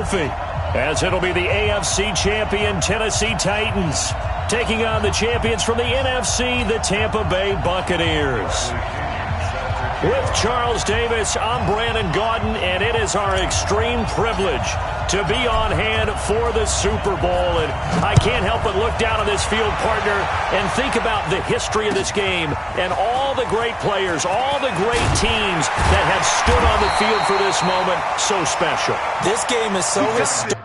trophy, as it'll be the AFC champion Tennessee Titans taking on the champions from the NFC, the Tampa Bay Buccaneers. With Charles Davis, I'm Brandon Gaudin, and it is our extreme privilege to be on hand for the Super Bowl. And I can't help but look down on this field, partner, and think about the history of this game and all the great players, all the great teams that have stood on the field for this moment. So special. This game is so historic.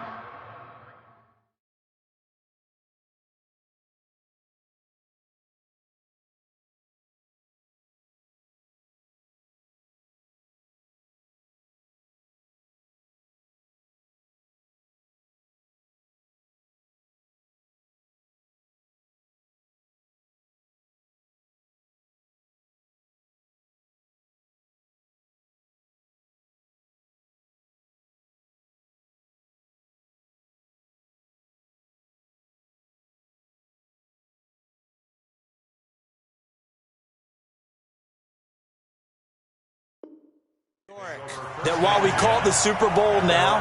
That while we call it the Super Bowl now,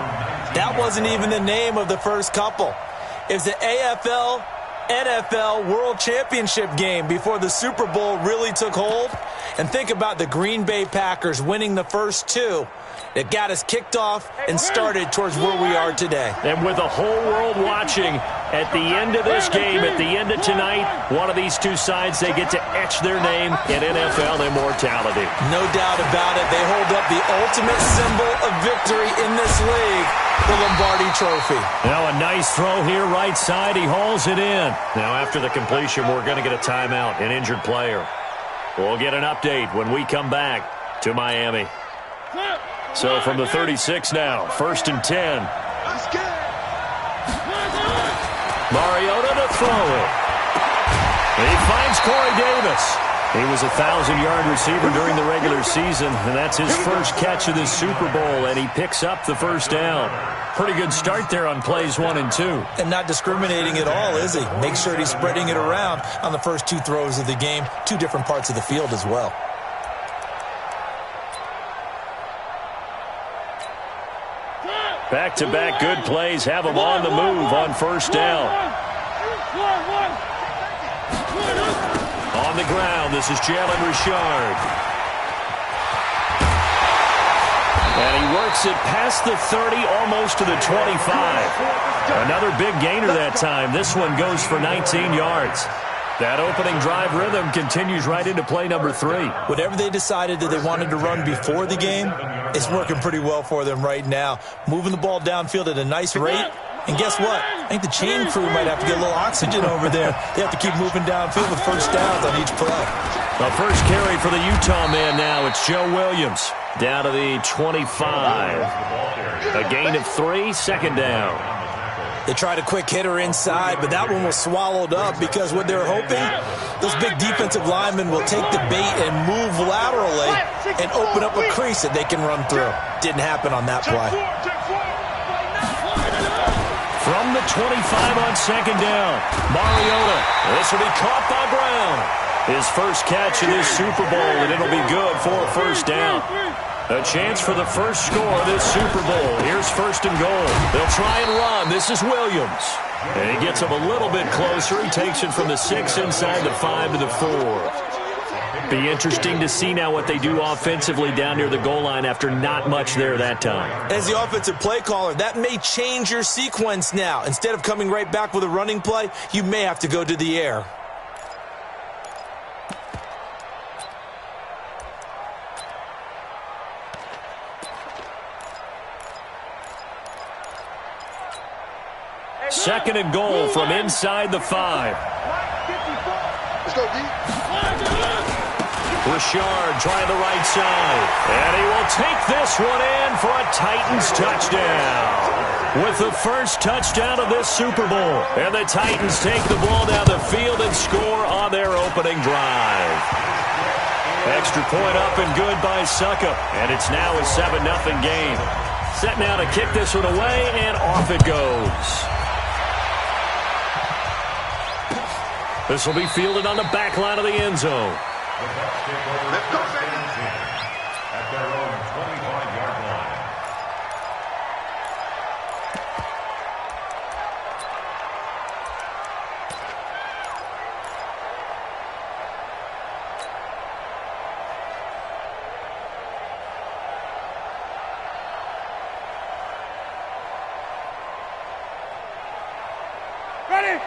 that wasn't even the name of the first couple. It was the AFL, NFL World Championship game before the Super Bowl really took hold. And think about the Green Bay Packers winning the first two. It got us kicked off and started towards where we are today. And with the whole world watching, at the end of this game, at the end of tonight, one of these two sides, they get to etch their name in NFL immortality. No doubt about it. They hold up the ultimate symbol of victory in this league, the Lombardi Trophy. Now a nice throw here, right side. He hauls it in. Now after the completion, we're going to get a timeout, an injured player. We'll get an update when we come back to Miami. So from the 36 now, 1st and 10. Mariota to throw it. He finds Corey Davis. He was a 1,000-yard receiver during the regular season, and that's his first catch of this Super Bowl, and he picks up the first down. Pretty good start there on plays 1 and 2. And not discriminating at all, is he? Make sure he's spreading it around on the first two throws of the game, two different parts of the field as well. Back-to-back good plays have him on the move on first down. On the ground, this is Jalen Richard. And he works it past the 30, almost to the 25. Another big gainer that time. This one goes for 19 yards. That opening drive rhythm continues right into play number 3. Whatever they decided that they wanted to run before the game, it's working pretty well for them right now. Moving the ball downfield at a nice rate. And guess what? I think the chain crew might have to get a little oxygen over there. They have to keep moving downfield with first downs on each play. The first carry for the Utah man now. It's Joe Williams down to the 25. A gain of 3, second down. They tried a quick hitter inside, but that one was swallowed up because what they're hoping, those big defensive linemen will take the bait and move laterally and open up a crease that they can run through. Didn't happen on that play. From the 25 on second down, Mariota. This will be caught by Brown. His first catch of this Super Bowl, and it'll be good for a first down. A chance for the first score of this Super Bowl. Here's 1st and goal. They'll try and run. This is Williams. And he gets him a little bit closer. He takes it from the 6 inside the 5 to the 4. Be interesting to see now what they do offensively down near the goal line after not much there that time. As the offensive play caller, that may change your sequence now. Instead of coming right back with a running play, you may have to go to the air. Second and goal from inside the 5. Let's go, D. Richard trying the right side. And he will take this one in for a Titans touchdown. With the first touchdown of this Super Bowl. And the Titans take the ball down the field and score on their opening drive. Extra point up and good by Suckup. And it's now a 7-0 game. Set now to kick this one away, and off it goes. This will be fielded on the back line of the end zone. Let's go, at their own 25-yard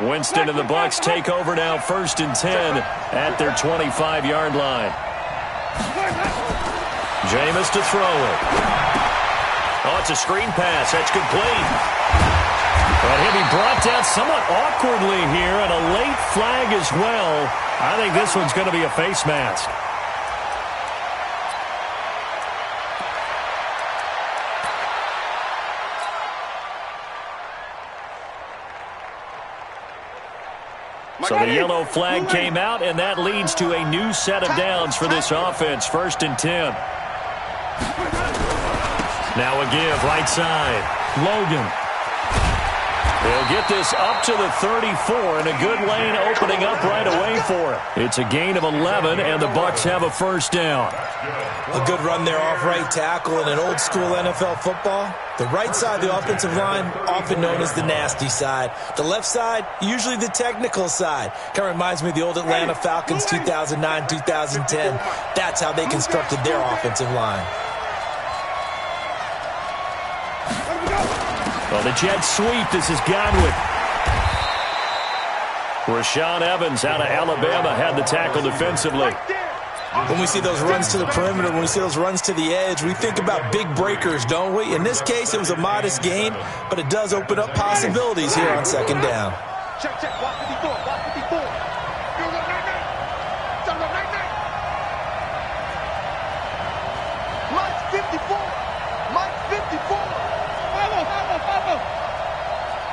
Winston and the Bucs take over now, 1st and 10 at their 25-yard line. Jameis to throw it. Oh, it's a screen pass. That's complete. But he'll be brought down somewhat awkwardly here, and a late flag as well. I think this one's going to be a face mask. So the yellow flag came out, and that leads to a new set of downs for this offense. 1st and 10. Now a give, right side. Logan. They'll get this up to the 34, and a good lane opening up right away for it. It's a gain of 11, and the Bucs have a 1st down. A good run there off right tackle in an old-school NFL football. The right side of the offensive line, often known as the nasty side. The left side, usually the technical side. Kind of reminds me of the old Atlanta Falcons 2009-2010. That's how they constructed their offensive line. Well, the jet sweep. This is Godwin. Rashaan Evans out of Alabama had the tackle defensively. When we see those runs to the perimeter, when we see those runs to the edge, we think about big breakers, don't we? In this case, it was a modest gain, but it does open up possibilities here on 2nd down. Check, block 54, block 54. Mike's 54. Mike's 54. Follow.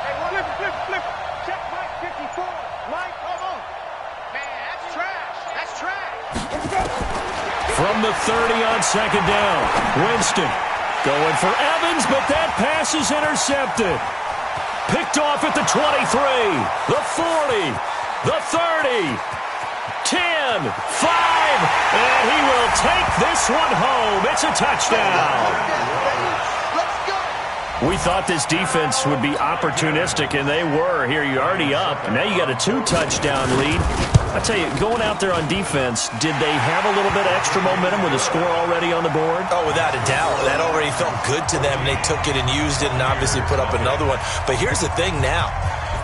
Hey, flip. Check Mike 54. Mike, come on. Man, that's trash. From the 30 on 2nd down. Winston going for Evans, but that pass is intercepted. Picked off at the 23, the 40, the 30, 10, 5, and he will take this one home. It's a touchdown. We thought this defense would be opportunistic, and they were. Here, you're already up. Now you got a 2-touchdown lead. I tell you, going out there on defense, did they have a little bit of extra momentum with a score already on the board? Oh, without a doubt. That already felt good to them. They took it and used it and obviously put up another one. But here's the thing now.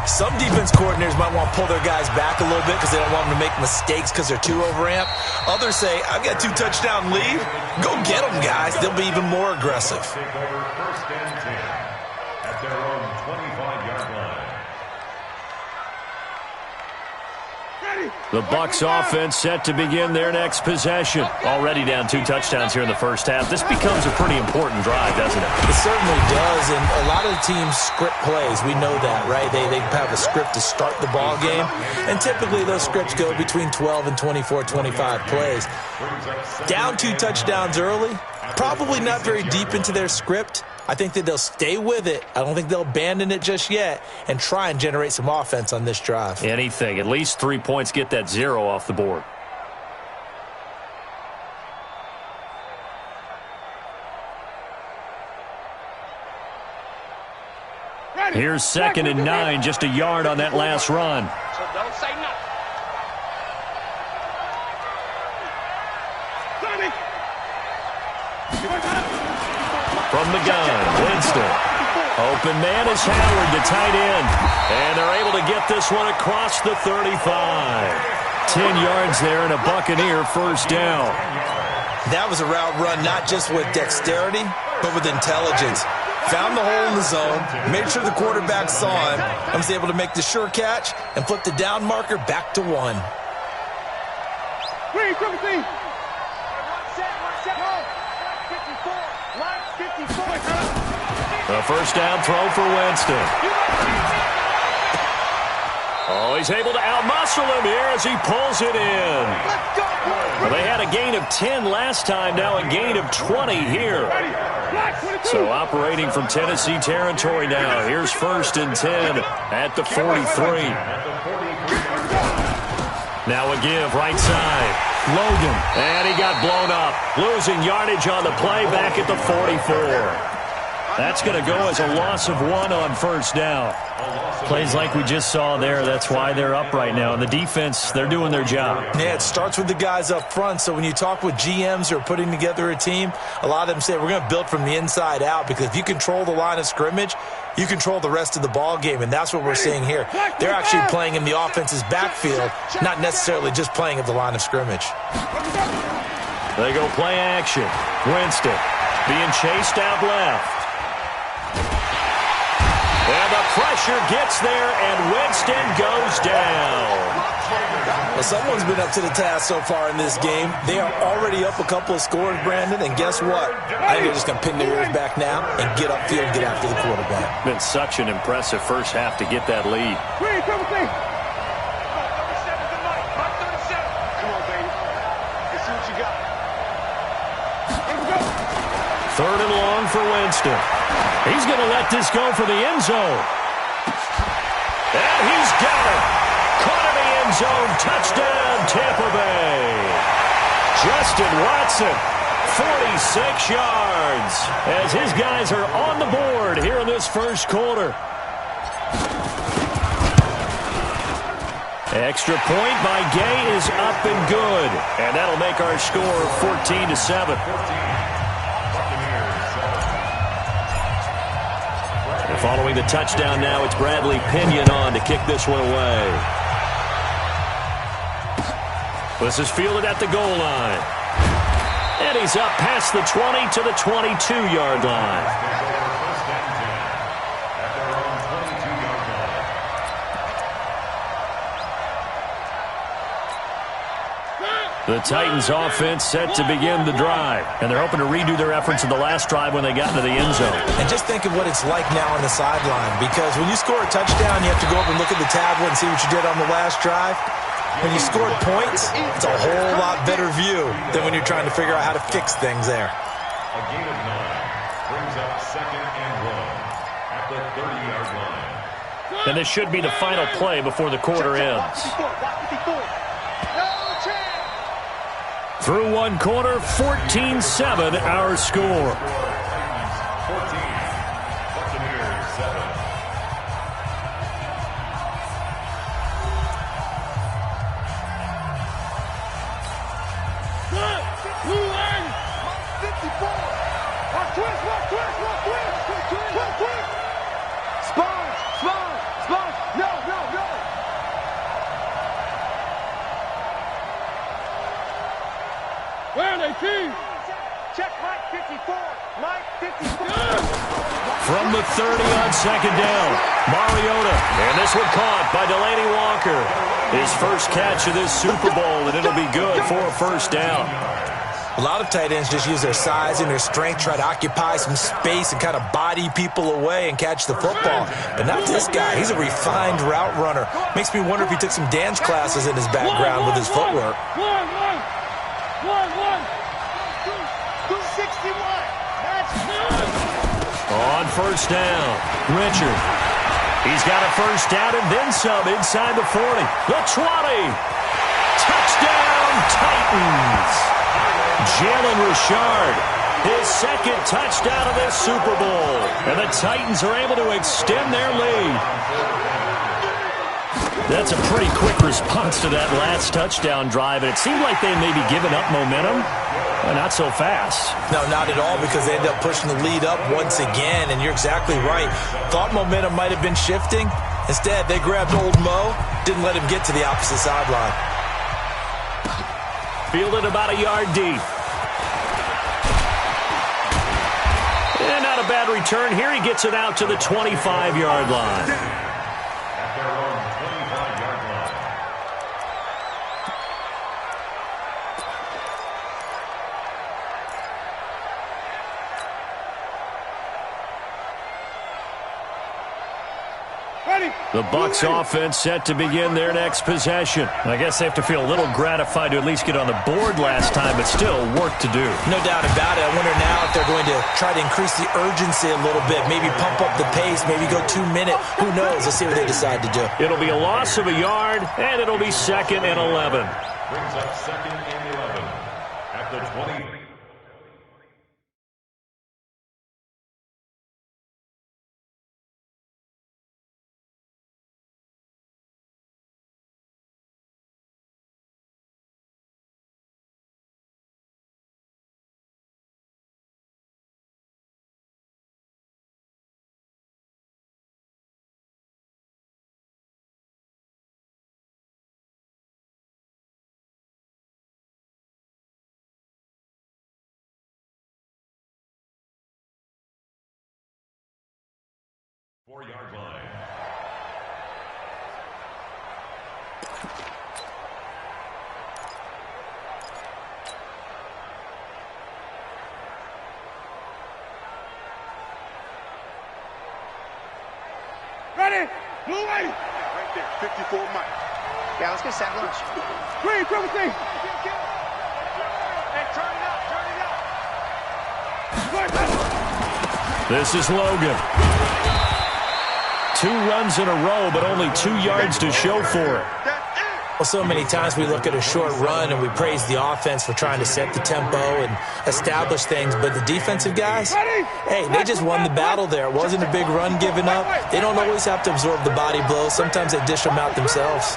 Some defense coordinators might want to pull their guys back a little bit because they don't want them to make mistakes because they're too overamped. Others say, I've got a 2-touchdown lead. Go get them, guys. They'll be even more aggressive. At their own 25-yard line. The Bucs offense set to begin their next possession. Already down 2 touchdowns here in the first half. This becomes a pretty important drive, doesn't it? It certainly does, and a lot of the teams script plays. We know that, right? They have a script to start the ball game, and typically those scripts go between 12 and 24, 25 plays. Down 2 touchdowns early, probably not very deep into their script. I think that they'll stay with it. I don't think they'll abandon it just yet and try and generate some offense on this drive. Anything. At least 3 points, get that 0 off the board. Here's 2nd and 9, just a yard on that last run. So don't say nothing. From the gun, Winston. Open man is Howard, the tight end. And they're able to get this one across the 35. 10 yards there and a Buccaneer 1st down. That was a route run not just with dexterity, but with intelligence. Found the hole in the zone, made sure the quarterback saw him, and was able to make the sure catch and flip the down marker back to 1. A 1st down throw for Winston. Oh, he's able to outmuscle him here as he pulls it in. Well, they had a gain of 10 last time, now a gain of 20 here. So operating from Tennessee territory now. Here's 1st and 10 at the 43. Now a give, right side. Logan, and he got blown up. Losing yardage on the play back at the 44. That's going to go as a loss of 1 on 1st down. Plays like we just saw there, that's why they're up right now. And the defense, they're doing their job. Yeah, it starts with the guys up front. So when you talk with GMs who are putting together a team, a lot of them say we're going to build from the inside out, because if you control the line of scrimmage, you control the rest of the ball game, and that's what we're seeing here. They're actually playing in the offense's backfield, not necessarily just playing at the line of scrimmage. They go play action. Winston being chased out left. And the pressure gets there, and Winston goes down. Well, someone's been up to the task so far in this game. They are already up a couple of scores, Brandon, and guess what? I think they're just going to pin their ears back now and get upfield and get after the quarterback. Been such an impressive first half to get that lead. Come on, baby. Let's see what you got. Third and long for Winston. He's going to let this go for the end zone. And he's got it. Caught in the end zone. Touchdown, Tampa Bay. Justin Watson, 46 yards, as his guys are on the board here in this first quarter. Extra point by Gay is up and good. And that'll make our score 14-7. Following the touchdown now, it's Bradley Pinion on to kick this one away. This is fielded at the goal line. And he's up past the 20 to the 22-yard line. The Titans offense set to begin the drive, and they're hoping to redo their efforts in the last drive when they got into the end zone. And just think of what it's like now on the sideline, because when you score a touchdown, you have to go over and look at the tablet and see what you did on the last drive. When you scored points, it's a whole lot better view than when you're trying to figure out how to fix things there. A gain of 9 brings up 2nd and 1 at the 30-yard line. And this should be the final play before the quarter ends. Through one quarter, 14-7 our score. 14, Buccaneers 7. Where are they, team? Check Mike 54. Mike 54. From the 30 on second down, Mariota. And this one caught by Delaney Walker. His first catch of this Super Bowl, and it'll be good for a first down. A lot of tight ends just use their size and their strength, try to occupy some space and kind of body people away and catch the football. But not this guy. He's a refined route runner. Makes me wonder if he took some dance classes in his background with his footwork. 261. That's On first down, Richard. He's got a first down and then some inside the 40. The 20. Touchdown, Titans. Jalen Richard, his second touchdown of this Super Bowl. And the Titans are able to extend their lead. That's a pretty quick response to that last touchdown drive. And it seemed like they may be giving up momentum. Not so fast. No, not at all, because they end up pushing the lead up once again. And you're exactly right. Thought momentum might have been shifting. Instead, they grabbed old Mo, didn't let him get to the opposite sideline. Fielded about a yard deep. And not a bad return here. He gets it out to the 25-yard line. At their own 25-yard line. The Bucs offense set to begin their next possession. I guess they have to feel a little gratified to at least get on the board last time, but still work to do. No doubt about it. I wonder now if they're going to try to increase the urgency a little bit, maybe pump up the pace, maybe go 2 minute. Who knows? Let's see what they decide to do. It'll be a loss of a yard, and it'll be 2nd and 11. Brings up 2nd and 11 at the 20. 4-yard line. Ready? Blue way. Right there, 54 Mike. Yeah, let's get set lunch. Green, triple C. And turn it up. This is Logan. 2 runs in a row, but only 2 yards to show for it. Well, so many times we look at a short run and we praise the offense for trying to set the tempo and establish things, but the defensive guys, hey, they just won the battle there. It wasn't a big run given up. They don't always have to absorb the body blows. Sometimes they dish them out themselves.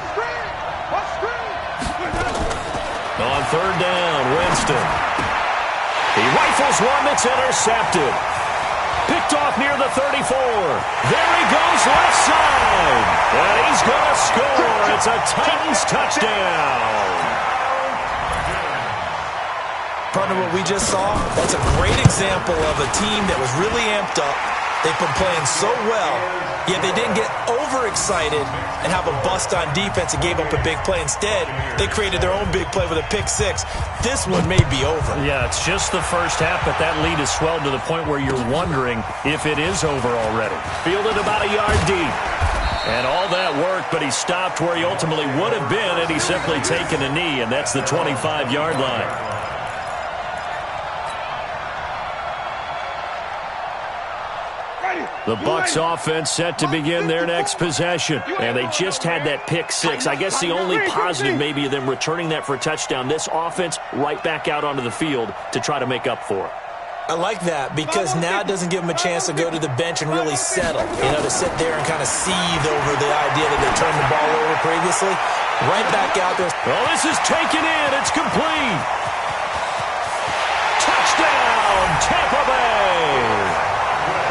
On 3rd down, Winston. He rifles one that's intercepted. Picked off near the 34. There he goes, left side. And he's going to score. It's a Titans touchdown. Partner, what we just saw, that's a great example of a team that was really amped up. They've been playing so well, yet they didn't get overexcited and have a bust on defense and gave up a big play. Instead, they created their own big play with a pick six. This one may be over. Yeah, it's just the first half, but that lead has swelled to the point where you're wondering if it is over already. Fielded about a yard deep. And all that work, but he stopped where he ultimately would have been, and he's simply taken a knee, and that's the 25-yard line. The Bucs offense set to begin their next possession. And they just had that pick six. I guess the only positive maybe of them returning that for a touchdown. This offense right back out onto the field to try to make up for it. I like that because now it doesn't give them a chance to go to the bench and really settle. You know, to sit there and kind of seethe over the idea that they turned the ball over previously. Right back out there. Well, this is taken in. It's complete. Touchdown, Tampa Bay.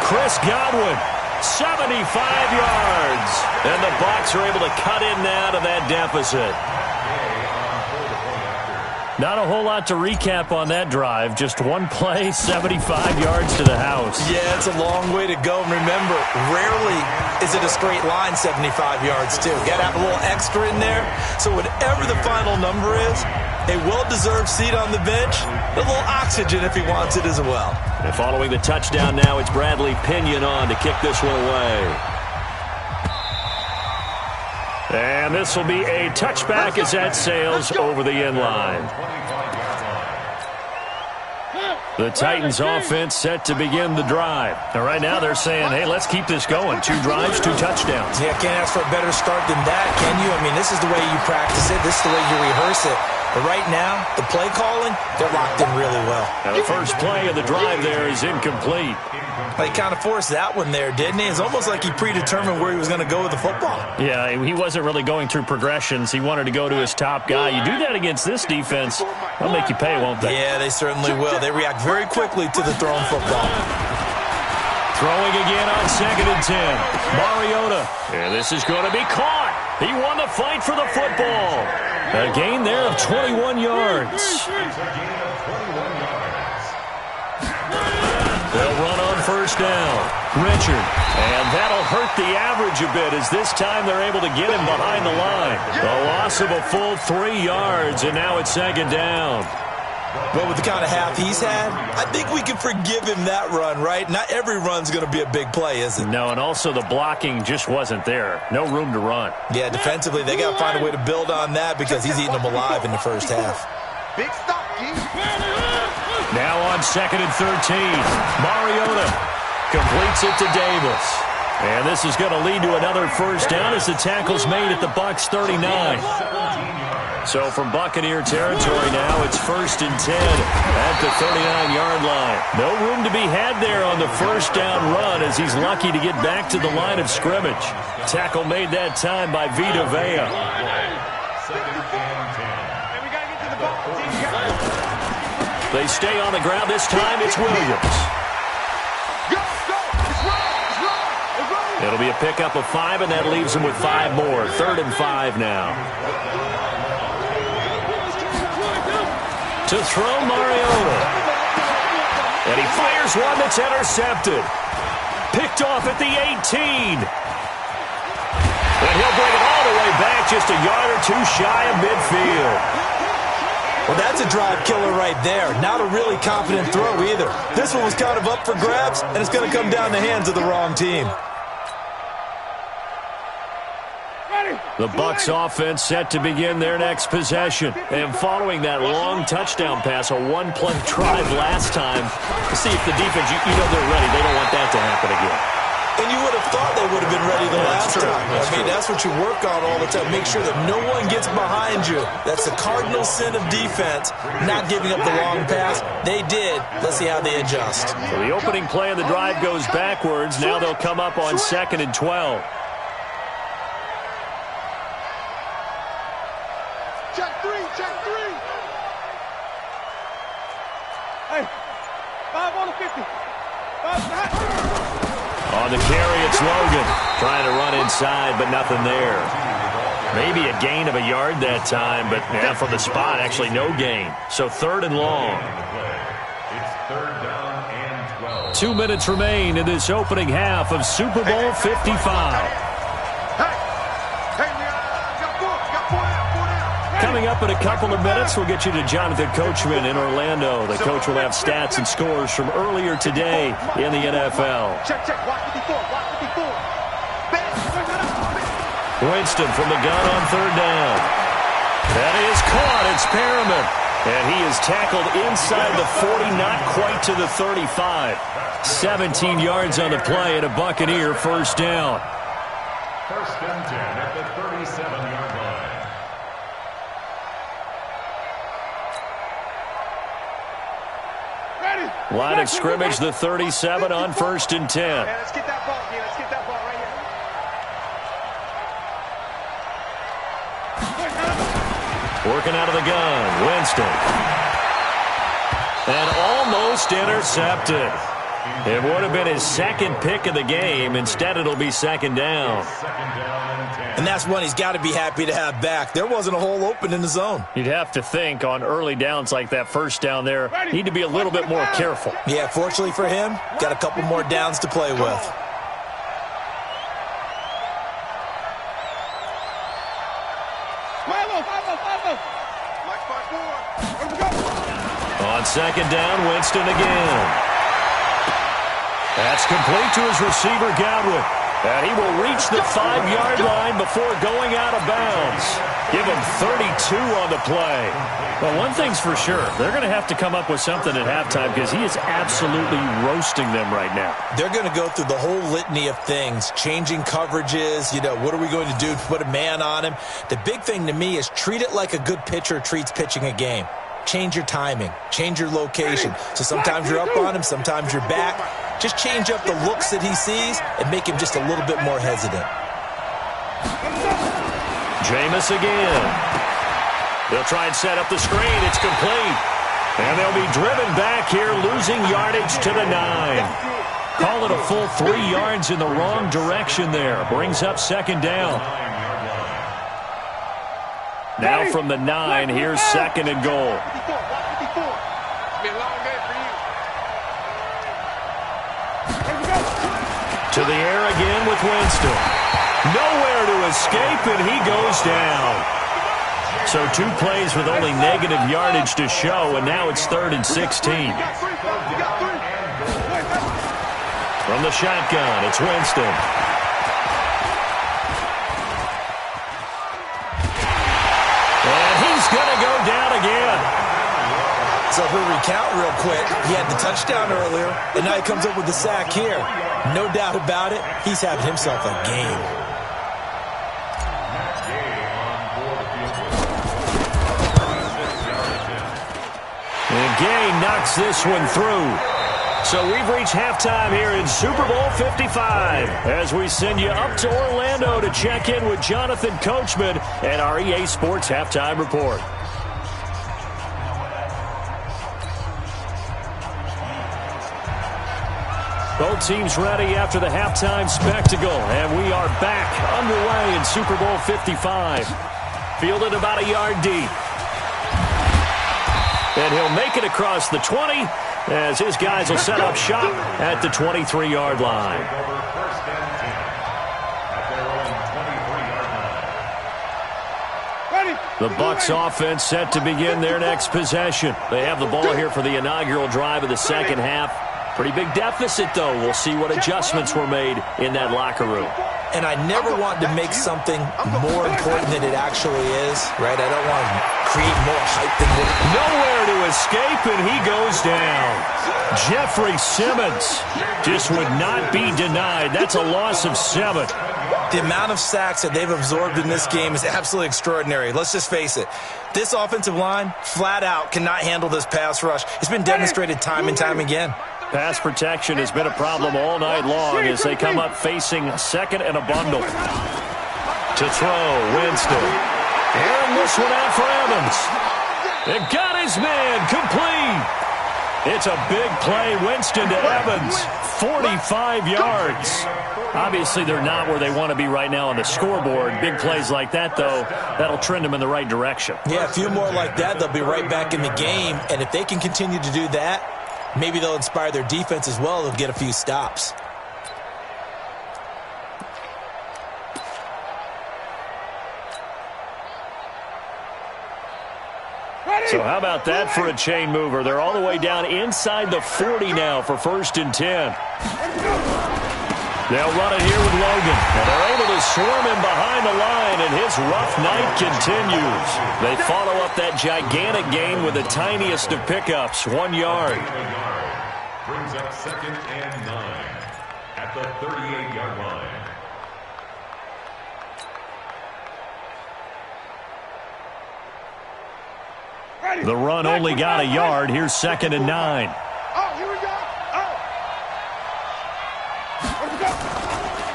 Chris Godwin, 75 yards. And the Bucs are able to cut in now to that deficit. Not a whole lot to recap on that drive. Just one play, 75 yards to the house. Yeah, it's a long way to go. And remember, rarely is it a straight line 75 yards, too. Got to have a little extra in there. So whatever the final number is, a well-deserved seat on the bench, a little oxygen if he wants it as well. And following the touchdown now, it's Bradley Pinion on to kick this one away. And this will be a touchback as that sails over the end line. The Titans offense set to begin the drive. And right now they're saying, hey, let's keep this going. 2 drives, 2 touchdowns. Yeah, can't ask for a better start than that, can you? I mean, this is the way you practice it. This is the way you rehearse it. But right now, the play calling, they're locked in really well. And the first play of the drive there is incomplete. He kind of forced that one there, didn't he? It's almost like he predetermined where he was going to go with the football. Yeah, he wasn't really going through progressions. He wanted to go to his top guy. You do that against this defense, they'll make you pay, won't they? Yeah, they certainly will. They react very quickly to the thrown football. Throwing again on 2nd and 10. Mariota. And this is going to be caught. He won the fight for the football. A gain there of 21 yards. They'll run on first down. Richard. And that'll hurt the average a bit as this time they're able to get him behind the line. A loss of a full 3 yards, and now it's 2nd down. Well, with the kind of half he's had, I think we can forgive him that run, right? Not every run's going to be a big play, is it? No, and also the blocking just wasn't there. No room to run. Yeah, defensively, they got to find a way to build on that because he's eating them alive in the first half. Big stop, Keith. Now on 2nd and 13. Mariota completes it to Davis. And this is going to lead to another first down as the tackle's made at the Bucs 39. So from Buccaneer territory now, it's 1st and 10 at the 39-yard line. No room to be had there on the first down run as he's lucky to get back to the line of scrimmage. Tackle made that time by Vita Vea. They stay on the ground. This time it's Williams. It'll be a pickup of 5, and that leaves him with 5 more. 3rd and 5 now. To throw Mariota. And he fires one that's intercepted. Picked off at the 18. And he'll bring it all the way back, just a yard or two shy of midfield. Well, that's a drive killer right there. Not a really confident throw either. This one was kind of up for grabs, and it's going to come down the hands of the wrong team. The Bucs offense set to begin their next possession. And following that long touchdown pass, a one-play drive last time, to see if the defense, you know they're ready. They don't want that to happen again. And you would have thought they would have been ready the last time. That's what you work on all the time. Make sure that no one gets behind you. That's the cardinal sin of defense, not giving up the long pass. They did. Let's see how they adjust. So the opening play of the drive goes backwards. Now they'll come up on 2nd and 12. Check three. Hey, 5 on the 50. 5 behind. On the carry, it's Logan. Trying to run inside, but nothing there. Maybe a gain of a yard that time, but from the spot, actually no gain. So 3rd and long. It's 3rd down and 12. 2 minutes remain in this opening half of Super Bowl 55. Coming up in a couple of minutes, we'll get you to Jonathan Coachman in Orlando. The coach will have stats and scores from earlier today in the NFL. Check. Watch 54. Winston from the gun on 3rd down. That is caught. It's Perriman. And he is tackled inside the 40, not quite to the 35. 17 yards on the play and a Buccaneer first down. 1st and 10 at the 37-yard line. Line of scrimmage, the 37 on 1st and 10. Yeah, let's get that ball here. Let's get that ball right here. Working out of the gun, Winston. And almost intercepted. It would have been his 2nd pick of the game. Instead, it'll be 2nd down. And that's one he's got to be happy to have back. There wasn't a hole open in the zone. You'd have to think on early downs like that, first down there, need to be a little bit more careful. Yeah, fortunately for him, got a couple more downs to play with. On 2nd down, Winston again. That's complete to his receiver, Godwin. And he will reach the 5-yard line before going out of bounds. Give him 32 on the play. Well, one thing's for sure. They're going to have to come up with something at halftime because he is absolutely roasting them right now. They're going to go through the whole litany of things, changing coverages, what are we going to do to put a man on him? The big thing to me is treat it like a good pitcher treats pitching a game. Change your timing, change your location. So sometimes you're up on him, sometimes you're back. Just change up the looks that he sees and make him just a little bit more hesitant. Jameis again. They'll try and set up the screen. It's complete. And they'll be driven back here, losing yardage to the 9. Call it a full 3 yards in the wrong direction there. Brings up 2nd down. Now from the 9, here's 2nd and goal. To the air again with Winston. Nowhere to escape, and he goes down. So 2 plays with only negative yardage to show, and now it's 3rd and 16. From the shotgun, it's Winston. And he's going to go down again. So he'll recount real quick. He had the touchdown earlier, and now he comes up with the sack here. No doubt about it, he's having himself a game. And Gay knocks this one through. So we've reached halftime here in Super Bowl 55 as we send you up to Orlando to check in with Jonathan Coachman and our EA Sports Halftime Report. Both teams ready after the halftime spectacle, and we are back underway in Super Bowl 55. Fielded about a yard deep. And he'll make it across the 20 as his guys will set up shop at the 23-yard line. First and 10 at their own 23-yard line. The Bucs offense set to begin their next possession. They have the ball here for the inaugural drive of the second half. Pretty big deficit, though. We'll see what adjustments were made in that locker room. And I never want to make something more important than it actually is, right? I don't want to create more hype than what. Nowhere to escape, and he goes down. Jeffrey Simmons just would not be denied. That's a loss of 7. The amount of sacks that they've absorbed in this game is absolutely extraordinary. Let's just face it. This offensive line, flat out, cannot handle this pass rush. It's been demonstrated time and time again. Pass protection has been a problem all night long as they come up facing second and a bundle. To throw, Winston. Airing this one out for Evans. It got his man complete. It's a big play, Winston to Evans. 45 yards. Obviously, they're not where they want to be right now on the scoreboard. Big plays like that, though, that'll trend them in the right direction. Yeah, a few more like that, they'll be right back in the game. And if they can continue to do that, maybe they'll inspire their defense as well. They'll get a few stops. So how about that for a chain mover? They're all the way down inside the 40 now for 1st and 10. They'll run it here with Logan. And they're able to swarm him behind the line, and his rough night continues. They follow up that gigantic gain with the tiniest of pickups, 1 yard. Brings up 2nd and 9 at the 38-yard line. The run only got a yard. Here's 2nd and 9. Oh, here we go. Oh.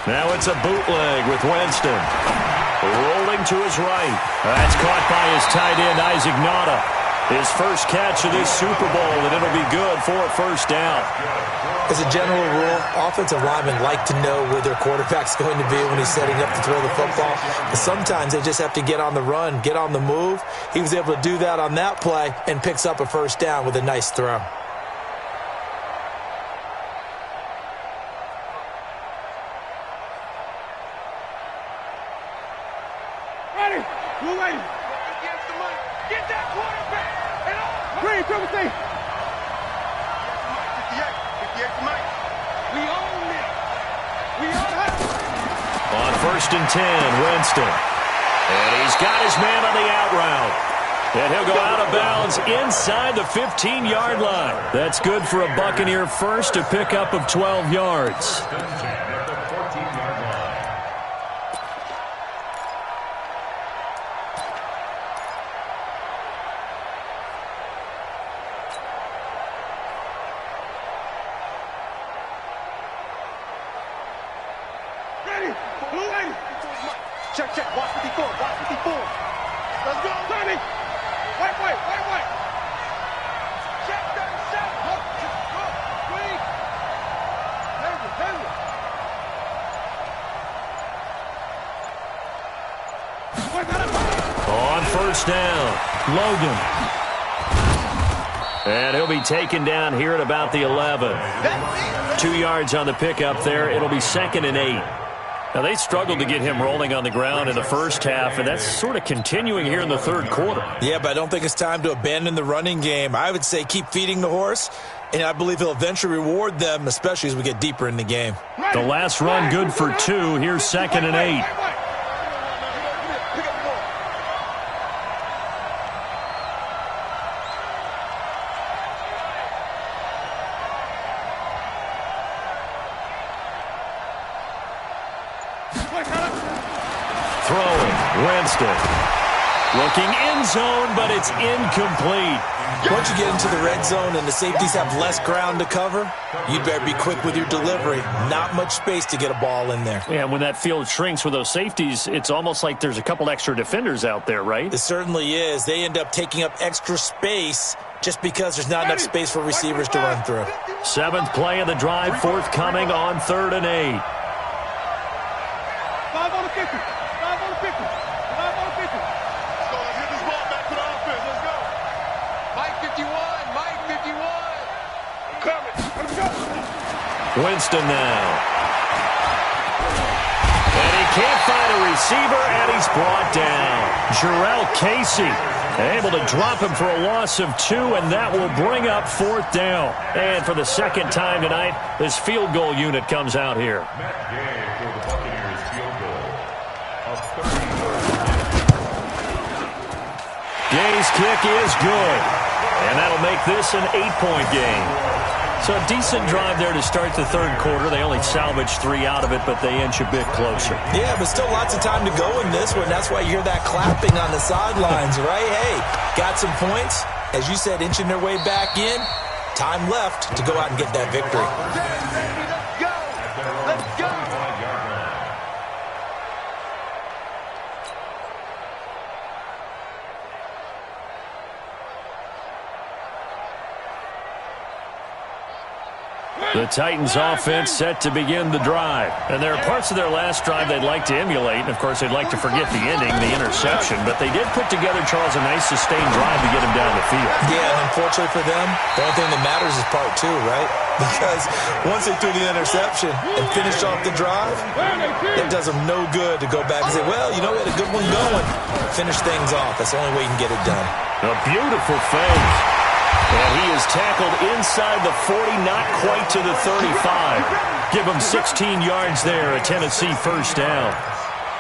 Now it's a bootleg with Winston. Rolling to his right. That's caught by his tight end, Isaac Nauta. His first catch of this Super Bowl, and it'll be good for a 1st down. As a general rule, offensive linemen like to know where their quarterback's going to be when he's setting up to throw the football. But sometimes they just have to get on the run, get on the move. He was able to do that on that play and picks up a 1st down with a nice throw. Ready. Blue lady. Get that quarterback. Green, triple C. 58 to Mike. We own it. We own it. On 1st and 10, Winston. And he's got his man on the out route. And he'll go out of bounds inside the 15-yard line. That's good for a Buccaneer first, a pickup of 12 yards. Check, check. Watch 54. Watch 54. Let's go. 30. Wait. Check 37. Look. Wait. On 1st down, Logan. And he'll be taken down here at about the 11. 2 yards on the pickup there. It'll be 2nd and 8. Now, they struggled to get him rolling on the ground in the first half, and that's sort of continuing here in the 3rd quarter. Yeah, but I don't think it's time to abandon the running game. I would say keep feeding the horse, and I believe he'll eventually reward them, especially as we get deeper in the game. The last run good for 2. Here's 2nd and 8. Throwing, Winston. Looking end zone, but it's incomplete. Once you get into the red zone and the safeties have less ground to cover, you better be quick with your delivery. Not much space to get a ball in there. Yeah, when that field shrinks with those safeties, it's almost like there's a couple extra defenders out there, right? It certainly is. They end up taking up extra space just because there's not enough space for receivers to run through. 7th play of the drive, forthcoming on 3rd and 8. 5 on the 50. 5 on the 50. 5 on the 50. Let's go. Let's get this ball back to the offense. Let's go. Mike 51. Mike 51. Winston now. And he can't find a receiver, and he's brought down. Jarrell Casey able to drop him for a loss of 2, and that will bring up 4th down. And for the second time tonight, this field goal unit comes out here. Matt Gay for the Buccaneers field goal of 30. Gay's kick is good, and that'll make this an 8-point game. So a decent drive there to start the third quarter. They only salvaged 3 out of it, but they inch a bit closer. Yeah, but still lots of time to go in this one. That's why you hear that clapping on the sidelines, right? Hey, got some points. As you said, inching their way back in. Time left to go out and get that victory. Let's go! Let's go! The Titans offense set to begin the drive. And there are parts of their last drive they'd like to emulate. And, of course, they'd like to forget the ending, the interception. But they did put together, Charles, a nice sustained drive to get him down the field. Yeah, and unfortunately for them, the only thing that matters is part 2, right? Because once they threw the interception and finished off the drive, it does them no good to go back and say, well, you know, we had a good one going. Finish things off. That's the only way you can get it done. A beautiful fake. And he is tackled inside the 40, not quite to the 35. Give him 16 yards there, a Tennessee first down.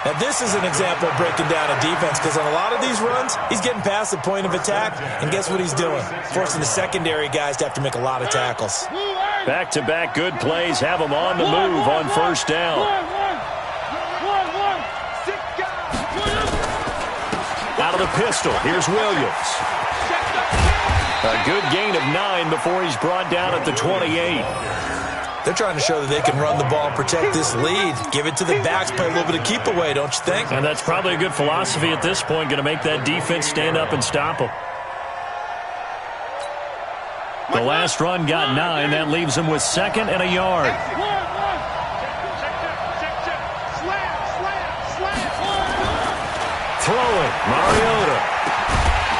Now, this is an example of breaking down a defense because on a lot of these runs, he's getting past the point of attack, and guess what he's doing? Forcing the secondary guys to have to make a lot of tackles. Back-to-back good plays have him on the move on first down. Out of the pistol, here's Williams. A good gain of 9 before he's brought down at the 28. They're trying to show that they can run the ball and protect this lead. Give it to the backs, play a little bit of keep away, don't you think? And that's probably a good philosophy at this point, going to make that defense stand up and stop them. The last run got 9. That leaves them with 2nd and a yard. Throwing, Mariota.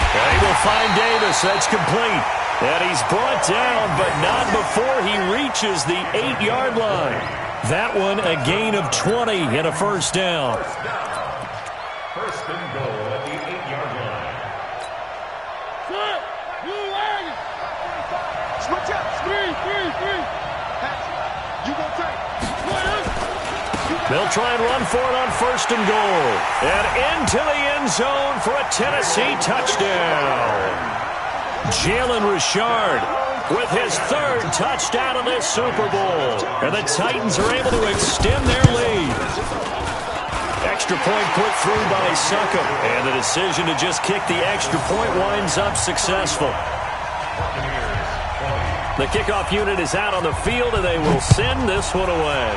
And he will find Davis. That's complete. And he's brought down, but not before he reaches the 8-yard line. That one a gain of 20 and a first down. First and goal at the 8-yard line. Switch up. Three. You gonna take. They'll try and run for it on first and goal. And into the end zone for a Tennessee touchdown. Jalen Richard with his 3rd touchdown of this Super Bowl. And the Titans are able to extend their lead. Extra point put through by Succop. And the decision to just kick the extra point winds up successful. The kickoff unit is out on the field, and they will send this one away.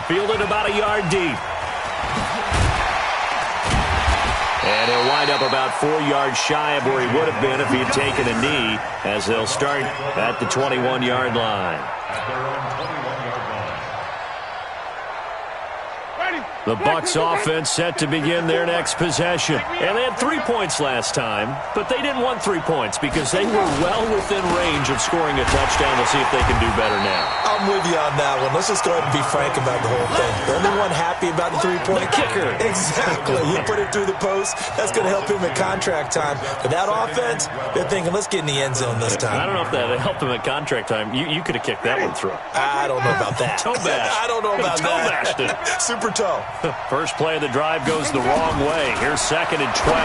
Fielded about a yard deep. And he'll wind up about 4 yards shy of where he would have been if he had taken a knee, as they'll start at the 21-yard line. At their own 21-yard line. The Bucs offense set to begin their next possession. And they had 3 points last time, but they didn't want 3 points because they were well within range of scoring a touchdown. We'll see if they can do better now. I'm with you on that one. Let's just go ahead and be frank about the whole thing. The only one happy about the 3-point kicker. Exactly. He put it through the post. That's going to help him at contract time. But that offense, they're thinking, let's get in the end zone this time. I don't know if that helped him at contract time. You could have kicked that one through. I don't know about that. Toe bash. I don't know about Toe that. bashed it. Super toe. First play of the drive goes the wrong way. Here's 2nd and 12.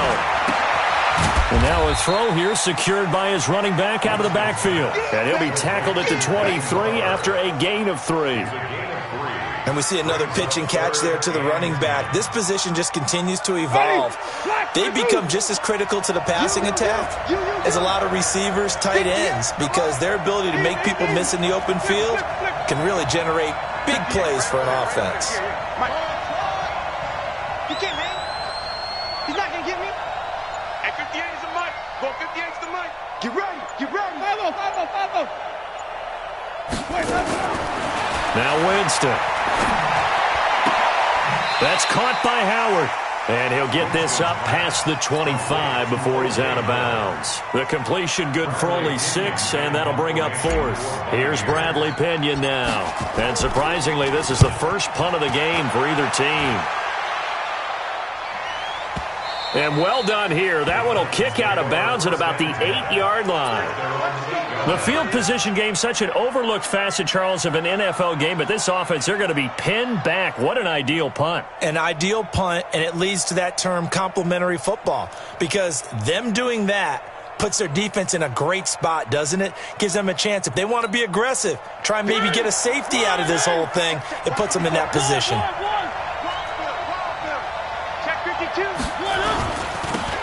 And now a throw here secured by his running back out of the backfield. And he'll be tackled at the 23 after a gain of 3. And we see another pitch and catch there to the running back. This position just continues to evolve. They become just as critical to the passing attack as a lot of receivers, tight ends, because their ability to make people miss in the open field can really generate big plays for an offense. You can't, man. He's not going to get me. At 58 is the mic. Go 58 is the mic. Get ready. Get ready. Follow. Now Winston. That's caught by Howard. And he'll get this up past the 25 before he's out of bounds. The completion good for only 6, and that'll bring up 4th. Here's Bradley Pinion now. And surprisingly, this is the first punt of the game for either team. And well done here. That one will kick out of bounds at about the 8-yard line. The field position game, such an overlooked facet, Charles, of an NFL game, but this offense, they're going to be pinned back. What an ideal punt. An ideal punt, and it leads to that term complementary football, because them doing that puts their defense in a great spot, doesn't it? Gives them a chance. If they want to be aggressive, try and maybe get a safety out of this whole thing, it puts them in that position.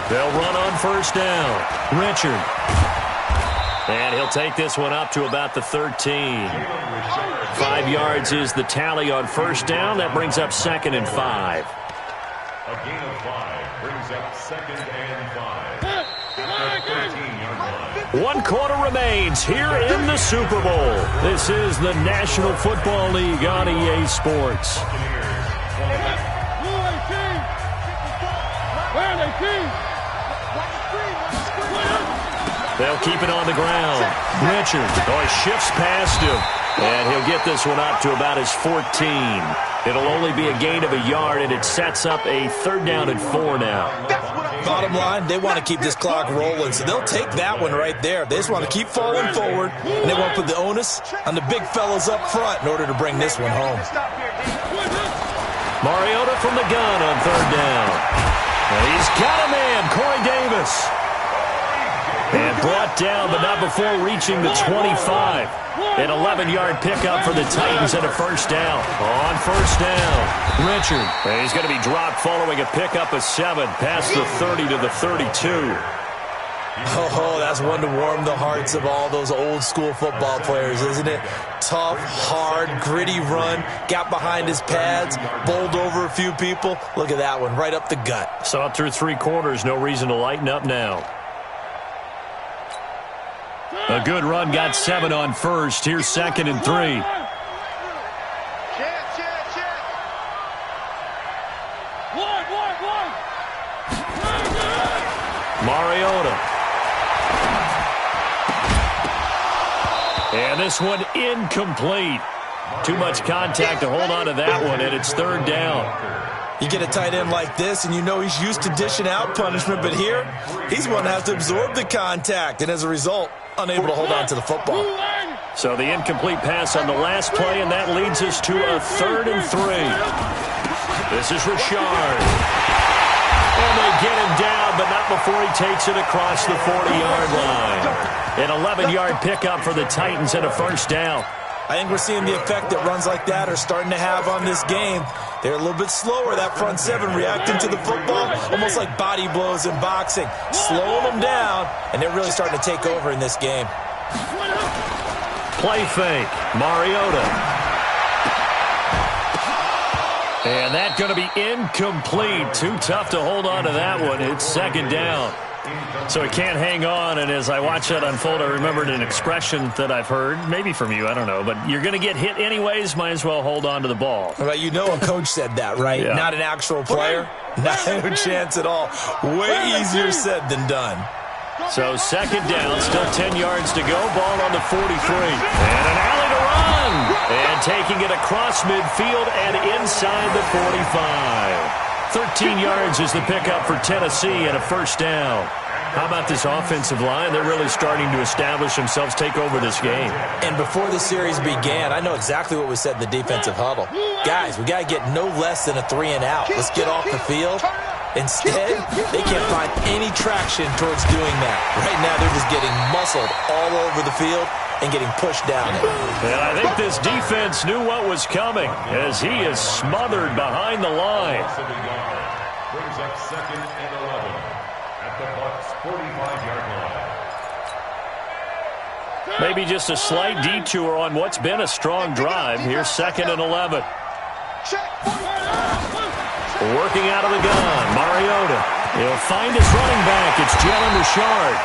They'll run on first down. Richard. And he'll take this one up to about the 13. 5 yards is the tally on first down. That brings up 2nd and 5. A gain of 5 brings up 2nd and 5. At the 13-yard line. 1 quarter remains here in the Super Bowl. This is the National Football League on EA Sports. They'll keep it on the ground. Richard shifts past him. And he'll get this one up to about his 14. It'll only be a gain of a yard, and it sets up a 3rd down and 4 now. Bottom line, they want to keep this clock rolling, so they'll take that one right there. They just want to keep falling forward, and they want to put the onus on the big fellas up front in order to bring this one home. Mariota from the gun on 3rd down. And he's got a man, Corey Davis. And brought down, but not before reaching the 25. An 11-yard pickup for the Titans and a first down. On first down, Richard. And he's going to be dropped following a pickup of 7 past the 30 to the 32. Oh, that's one to warm the hearts of all those old-school football players, isn't it? Tough, hard, gritty run, got behind his pads, bowled over a few people. Look at that one, right up the gut. Saw it through 3 quarters, no reason to lighten up now. A good run, got 7 on first. Here's 2nd and 3. Mariota. And this one incomplete. Too much contact to hold on to that one, and it's 3rd down. You get a tight end like this, and you know he's used to dishing out punishment, but here, he's the one that has to absorb the contact, and as a result, unable to hold on to the football. So the incomplete pass on the last play, and that leads us to a 3rd and 3. This is Richard. And they get him down, but not before he takes it across the 40-yard line. An 11-yard pickup for the Titans and a first down. I think we're seeing the effect that runs like that are starting to have on this game. They're a little bit slower, that front 7, reacting to the football, almost like body blows in boxing, slowing them down, and they're really starting to take over in this game. Play fake, Mariota. And that's going to be incomplete. Too tough to hold on to that one. It's 2nd down. So he can't hang on, and as I watch that unfold, I remembered an expression that I've heard, maybe from you, I don't know, but you're going to get hit anyways, might as well hold on to the ball. Well, you know a coach said that, right? Yeah. Not an actual player. Not a chance at all. Way easier said than done. So 2nd down, still 10 yards to go, ball on the 43. And an alley to run! And taking it across midfield and inside the 45. 13 yards is the pickup for Tennessee and a first down. How about this offensive line? They're really starting to establish themselves, take over this game. And before the series began, I know exactly what was said in the defensive huddle. Guys, we got to get no less than a 3 and out. Let's get off the field. Instead, they can't find any traction towards doing that. Right now, they're just getting muscled all over the field and getting pushed down it. And I think this defense knew what was coming as he is smothered behind the line. Brings up 2nd and 11 at the Bucs' 45-yard line. Maybe just a slight detour on what's been a strong drive. Here's 2nd and 11. Working out of the gun, Mariota. He'll find his running back. It's Jalen Richard.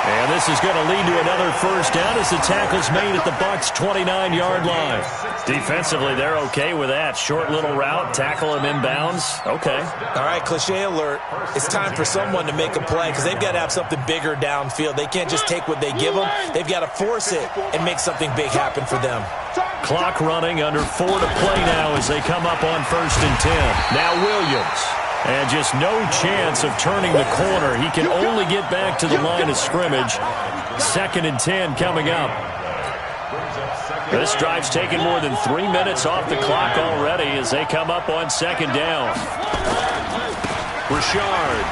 And this is going to lead to another first down as the tackle's made at the Bucs' 29-yard line. Defensively, they're okay with that. Short little route, tackle him inbounds. Okay. All right, cliche alert. It's time for someone to make a play because they've got to have something bigger downfield. They can't just take what they give them. They've got to force it and make something big happen for them. Clock running, under 4 to play now as they come up on 1st and 10. Now Williams. And just no chance of turning the corner. He can only get back to the line of scrimmage. 2nd and 10 coming up. This drive's taken more than 3 minutes off the clock already as they come up on 2nd down. Richard.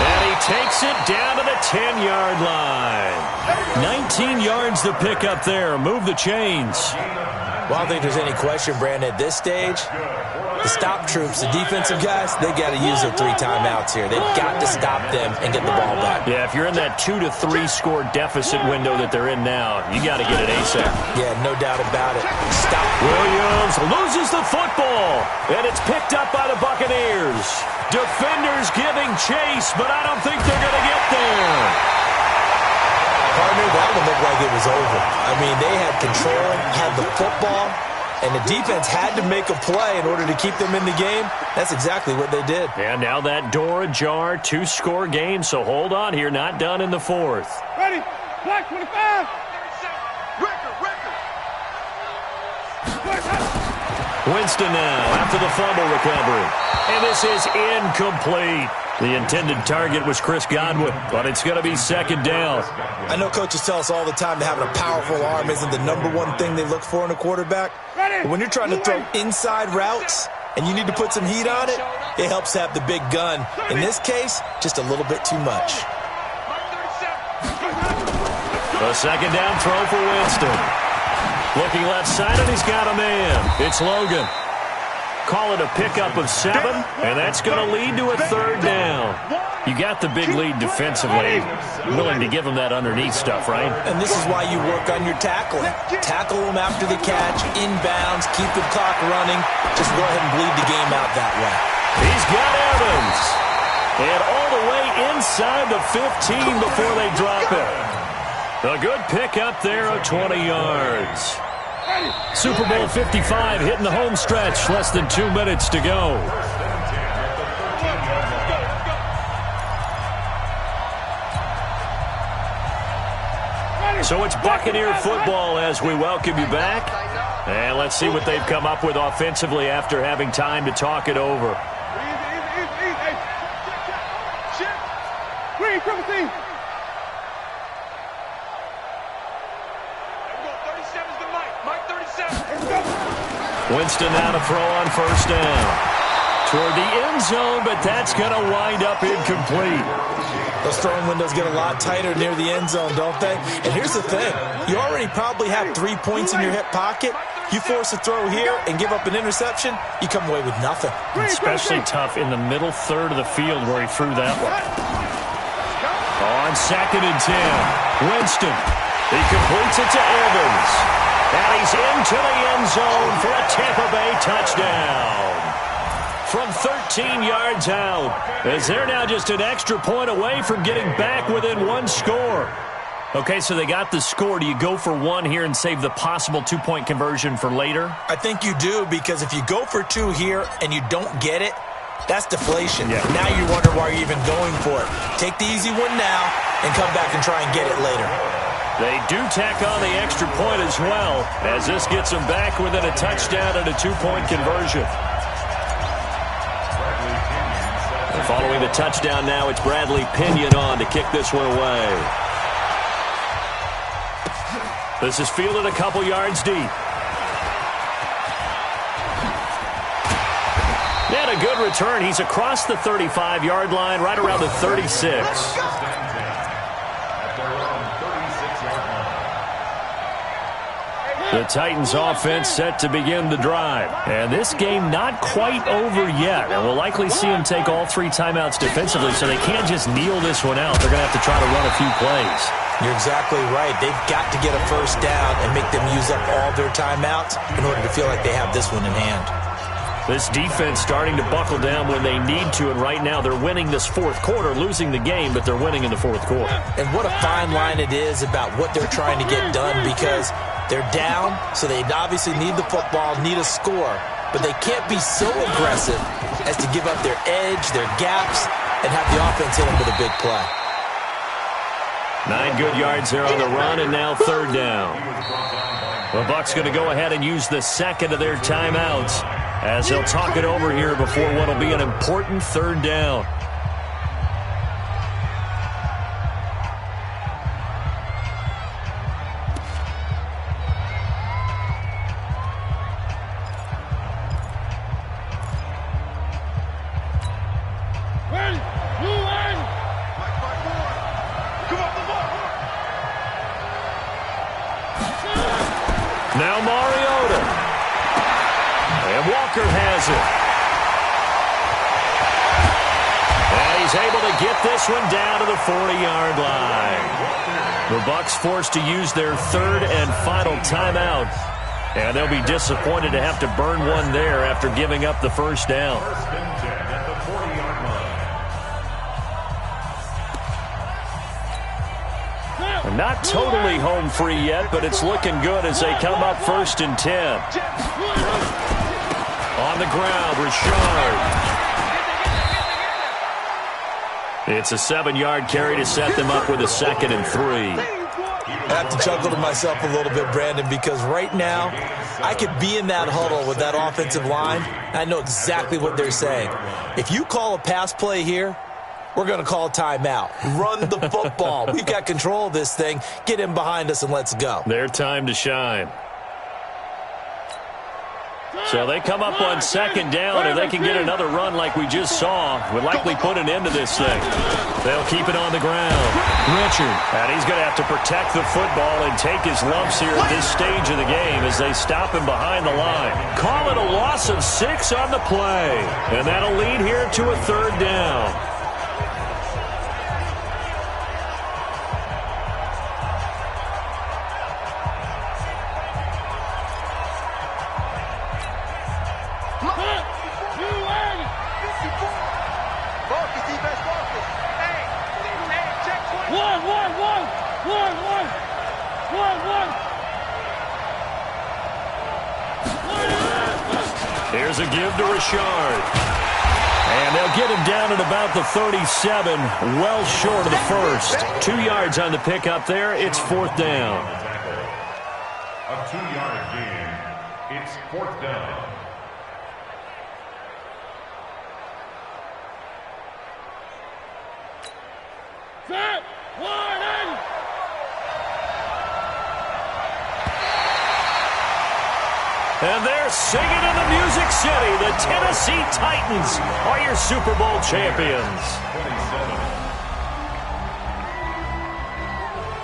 And he takes it down to the 10-yard line. 19 yards to pick up there. Move the chains. Well, I don't think there's any question, Brandon, at this stage, the stop troops, the defensive guys, they got to use their 3 timeouts here. They've got to stop them and get the ball back. Yeah, if you're in that 2 to 3 score deficit window that they're in now, you got to get it ASAP. Yeah, no doubt about it. Stop. Williams loses the football, and it's picked up by the Buccaneers. Defenders giving chase, but I don't think they're going to get there. Partner, that one looked like it was over. I mean, they had control, had the football, and the defense had to make a play in order to keep them in the game. That's exactly what they did. And now that door ajar, 2-score game, so hold on here, not done in the 4th. Ready, black 25. Winston now after the fumble recovery. And this is incomplete. The intended target was Chris Godwin, but it's going to be 2nd down. I know coaches tell us all the time that having a powerful arm isn't the #1 thing they look for in a quarterback. But when you're trying to throw inside routes and you need to put some heat on it, it helps to have the big gun. In this case, just a little bit too much. A 2nd down throw for Winston. Looking left side, and he's got a man. It's Logan. Call it a pickup of 7, and that's going to lead to a 3rd down. You got the big lead defensively. Willing to give them that underneath stuff, right? And this is why you work on your tackling. Tackle them after the catch, inbounds, keep the clock running. Just go ahead and bleed the game out that way. He's got Evans. And all the way inside the 15 before they drop it. A good pickup there of 20 yards. Super Bowl 55 hitting the home stretch. Less than 2 minutes to go. So it's Buccaneer football as we welcome you back. And let's see what they've come up with offensively after having time to talk it over. Green, triple team. Winston now to throw on 1st down. Toward the end zone, but that's going to wind up incomplete. Those throwing windows get a lot tighter near the end zone, don't they? And here's the thing. You already probably have 3 points in your hip pocket. You force a throw here and give up an interception, you come away with nothing. Especially tough in the middle 3rd of the field where he threw that one. On 2nd and 10, Winston. He completes it to Evans. And he's into the end zone for a Tampa Bay touchdown. From 13 yards out, as they're now just an extra point away from getting back within 1 score. Okay, so they got the score. Do you go for 1 here and save the possible 2-point conversion for later? I think you do, because if you go for 2 here and you don't get it, that's deflation. Yeah. Now you wonder why you're even going for it. Take the easy one now and come back and try and get it later. They do tack on the extra point as well, as this gets them back within a touchdown and a 2-point conversion. And following the touchdown now, it's Bradley Pinion on to kick this one away. This is fielded a couple yards deep. And a good return. He's across the 35-yard line, right around the 36. The Titans offense set to begin the drive. And this game not quite over yet. And we'll likely see them take all 3 timeouts defensively, so they can't just kneel this one out. They're going to have to try to run a few plays. You're exactly right. They've got to get a 1st down and make them use up all their timeouts in order to feel like they have this one in hand. This defense starting to buckle down when they need to, and right now they're winning this fourth quarter, losing the game, but they're winning in the fourth quarter. And what a fine line it is about what they're trying to get done, because they're down, so they obviously need the football, need a score, but they can't be so aggressive as to give up their edge, their gaps, and have the offense hit them with a big play. 9 good yards there on the run, and now third down. The Bucs going to go ahead and use the second of their timeouts as they'll talk it over here before what will be an important third down. Now Mariota. And Walker has it. And he's able to get this one down to the 40-yard line. The Bucs forced to use their third and final timeout. And they'll be disappointed to have to burn one there after giving up the first down. First and 10 at the 40-yard line. Not totally home free yet, but it's looking good as they come up first and 10. On the ground, Richard. It's a 7-yard carry to set them up with a 2nd and 3. I have to chuckle to myself a little bit, Brandon, because right now I could be in that huddle with that offensive line. I know exactly what they're saying. If you call a pass play here, we're going to call timeout. Run the football. We've got control of this thing. Get in behind us and let's go. Their time to shine. So they come up on 2nd down. If they can get another run like we just saw, would likely put an end to this thing. They'll keep it on the ground. Richard. And he's going to have to protect the football and take his lumps here at this stage of the game as they stop him behind the line. Call it a loss of 6 on the play. And that'll lead here to a 3rd down. Here's a give to Richard. And they'll get him down at about the 37, well short of the first. 2 yards on the pickup there. It's 4th down. A 2-yard gain. It's 4th down. Set, warning! And they're singing in the Music City. The Tennessee Titans are your Super Bowl champions.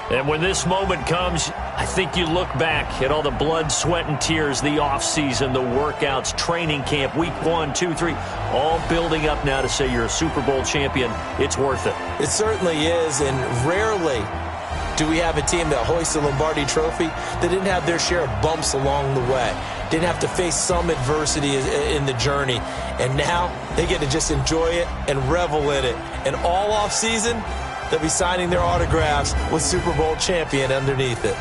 27. And when this moment comes, I think you look back at all the blood, sweat, and tears, the offseason, the workouts, training camp, week 1, 2, 3, all building up now to say you're a Super Bowl champion. It's worth it. It certainly is, and rarely do we have a team that hoists the Lombardi Trophy that didn't have their share of bumps along the way, didn't have to face some adversity in the journey, and now they get to just enjoy it and revel in it. And all offseason, they'll be signing their autographs with Super Bowl champion underneath it.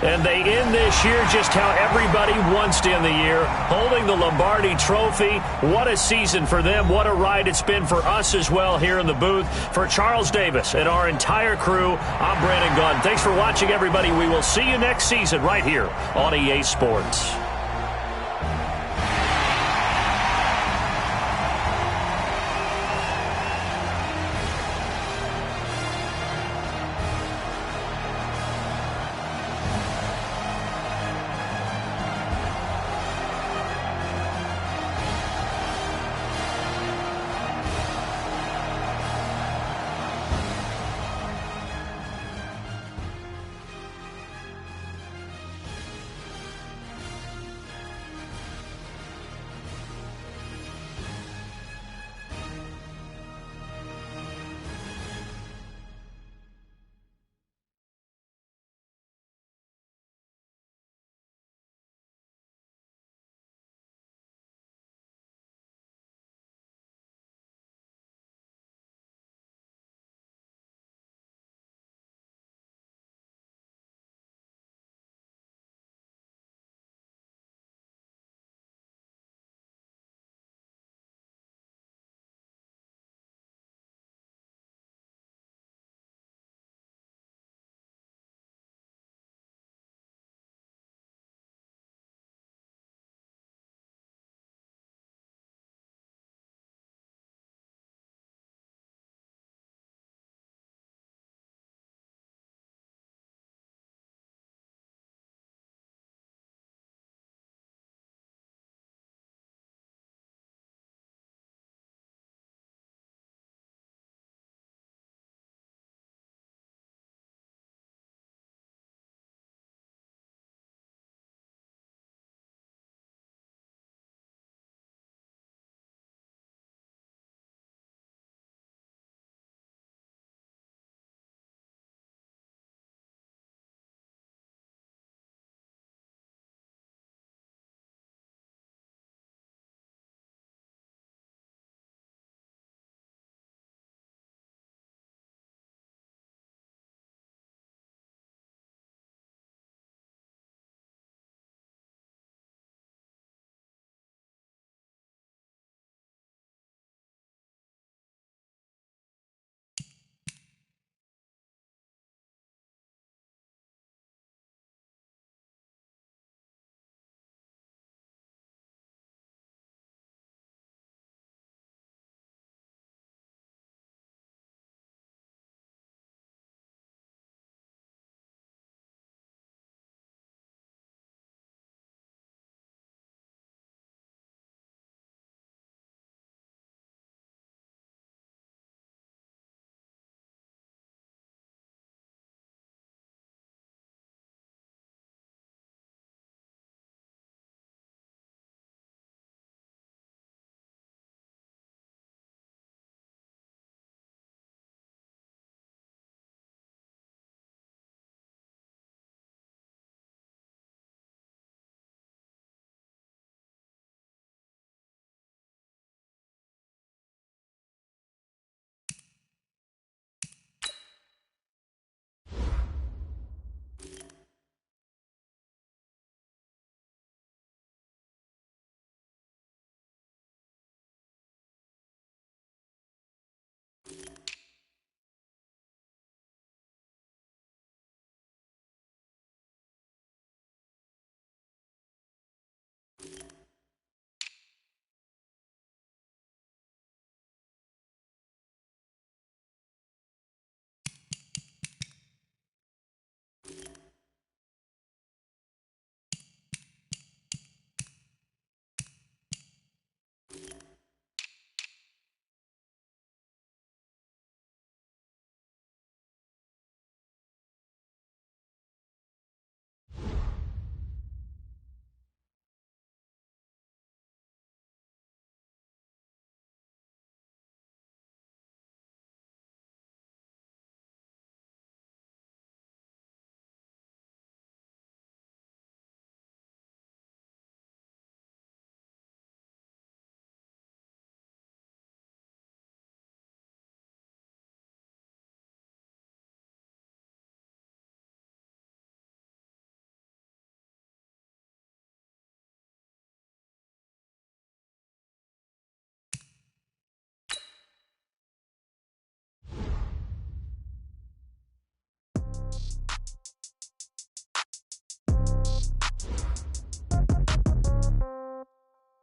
And they end this year just how everybody wants to end the year, holding the Lombardi Trophy. What a season for them. What a ride it's been for us as well here in the booth. For Charles Davis and our entire crew, I'm Brandon Gunn. Thanks for watching, everybody. We will see you next season right here on EA Sports.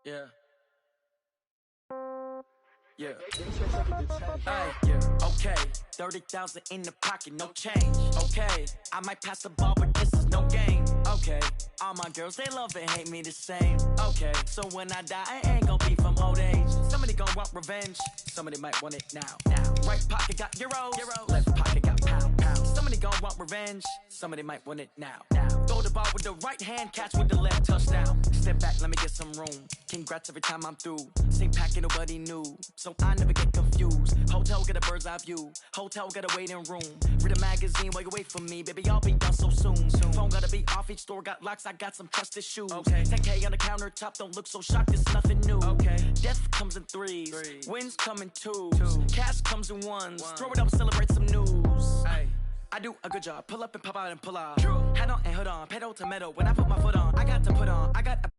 Yeah. Yeah. Hey, yeah. Okay. 30,000 in the pocket, no change. Okay. I might pass the ball, but this is no game. Okay. All my girls, they love and hate me the same. Okay. So when I die, I ain't gonna be from old age. Somebody gonna want revenge. Somebody might want it now. Right pocket got euros. Left pocket got pounds. Somebody gonna want revenge. Somebody might want it now. Throw the ball with the right hand, catch with the left, touchdown. Step back, let me get some room. Congrats every time I'm through. Same packet, nobody knew. So I never get confused. Hotel get a bird's eye view. Hotel get a waiting room. Read a magazine while you wait for me. Baby, I'll be done so soon. Phone gotta be off, each store got locks. I got some trusted shoes. Okay. 10K on the countertop, don't look so shocked, it's nothing new. Okay. Death comes in threes. Wins come in twos. Cash comes in ones. Throw it up, celebrate some news. Hey. I do a good job. Pull up and pop out and pull out. Hat on and hood on. Pedal to metal. When I put my foot on, I got to put on. I got a